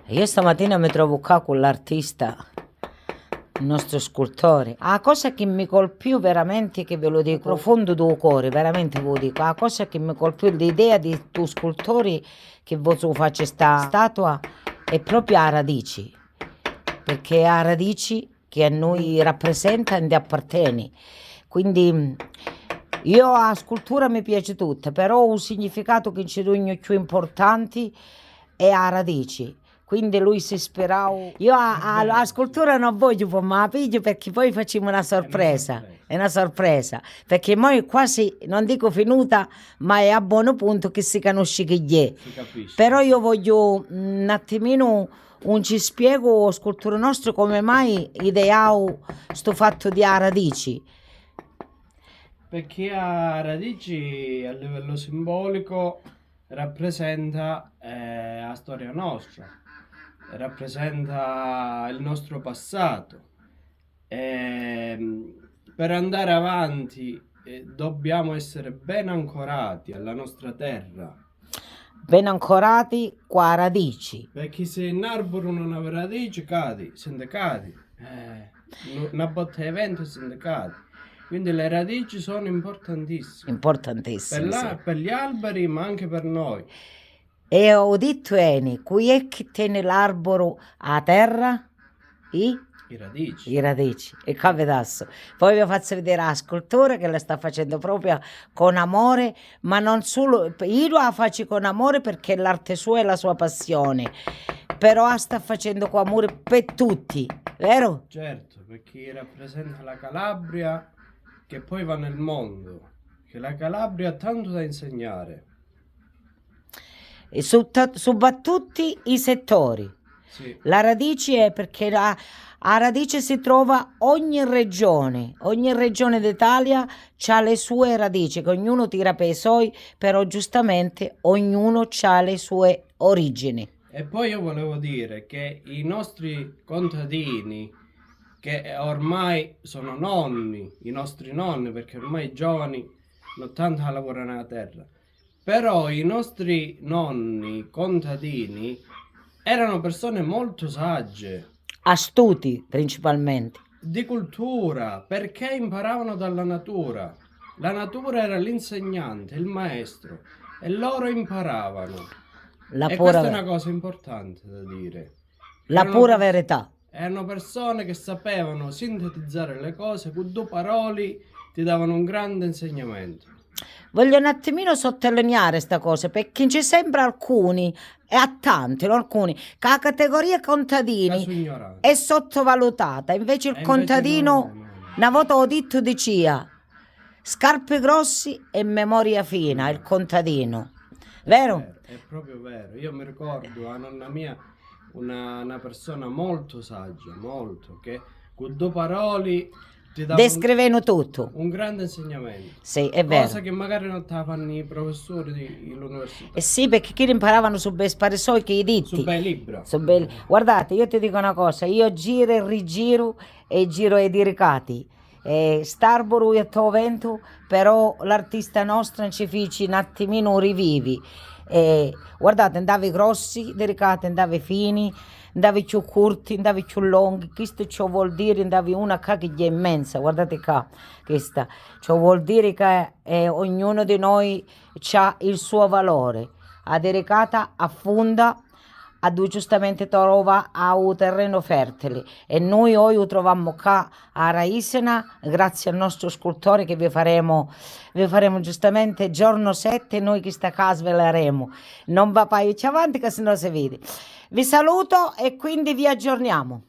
Io stamattina mi trovo qua con l'artista, il nostro scultore. La cosa che mi colpì veramente, che ve lo dico, profondo del cuore, veramente ve lo dico, la cosa che mi colpì, l'idea di tu scultori che voi faccia sta statua è proprio a radici, perché è a radici che a noi rappresenta e appartiene. Quindi io la scultura mi piace tutta, però un significato che ci dogno più importanti è a radici. Quindi lui si ispirava. Io a scultura non voglio fare ma la piglio perché poi facciamo una sorpresa. È una sorpresa. Perché poi quasi, non dico finita, ma è a buon punto che si conosce chi è. Si capisce. Però io voglio un attimino un ci spiego scultura nostra come mai ideavo sto fatto di a radici. Perché a radici a livello simbolico rappresenta la storia nostra, rappresenta il nostro passato. Per andare avanti dobbiamo essere ben ancorati alla nostra terra. Ben ancorati qua a radici. Perché se un albero non ha radici cadi, se ne cadi. Una botta di vento se ne cadi. Quindi le radici sono importantissime. Importantissimo. Sì. Per gli alberi ma anche per noi. E ho detto Eni, qui è che tiene l'albero a terra? I radici. I radici, e qua vedasso. Poi vi faccio vedere la scultura che la sta facendo proprio con amore, ma non solo, io la faccio con amore perché l'arte sua è la sua passione, però la sta facendo con amore per tutti, vero? Certo, perché rappresenta la Calabria che poi va nel mondo, che la Calabria ha tanto da insegnare. E su tutti i settori. Sì. La radice è perché a radice si trova ogni regione d'Italia ha le sue radici, che ognuno tira per i suoi, però giustamente ognuno ha le sue origini. E poi io volevo dire che i nostri contadini, che ormai sono nonni, i nostri nonni, perché ormai i giovani non tanto lavorano nella terra, però i nostri nonni contadini erano persone molto sagge. Astuti principalmente. Di cultura, perché imparavano dalla natura. La natura era l'insegnante, il maestro, e loro imparavano. E questa è una cosa importante da dire. La pura verità. Erano persone che sapevano sintetizzare le cose, con due parole ti davano un grande insegnamento. Voglio un attimino sottolineare questa cosa perché ci sembra alcuni, e a tanti, non alcuni, che la categoria contadini è sottovalutata, invece il contadino, una volta ho detto diceva, scarpe grossi e memoria fina, il contadino, vero? È proprio vero, io mi ricordo la nonna mia, una persona molto saggia, molto, che con due parole descrivevano tutto. Un grande insegnamento. Sì, è vero. Cosa che magari non fanno i professori dell'università. Eh sì, perché chi imparavano su bei sparisoi che i ditti. Su bei libri. Guardate, io ti dico una cosa, io giro e rigiro e giro e diricati. Starboro e Tovento, però l'artista nostro ci fece un attimino rivivi. Guardate, andavi grossi, delicati, andavi fini, andavi più corti, andavi più lunghi. Questo ciò vuol dire andavi una che è immensa, guardate qua, questa. Ciò vuol dire che ognuno di noi ha il suo valore. A delicata, affonda, a dove giustamente trova a un terreno fertile e noi oggi troviamo qua a Raisena grazie al nostro scultore che vi faremo giustamente giorno 7 noi questa casa sveleremo, non va più avanti che se no si vede. Vi saluto e quindi vi aggiorniamo.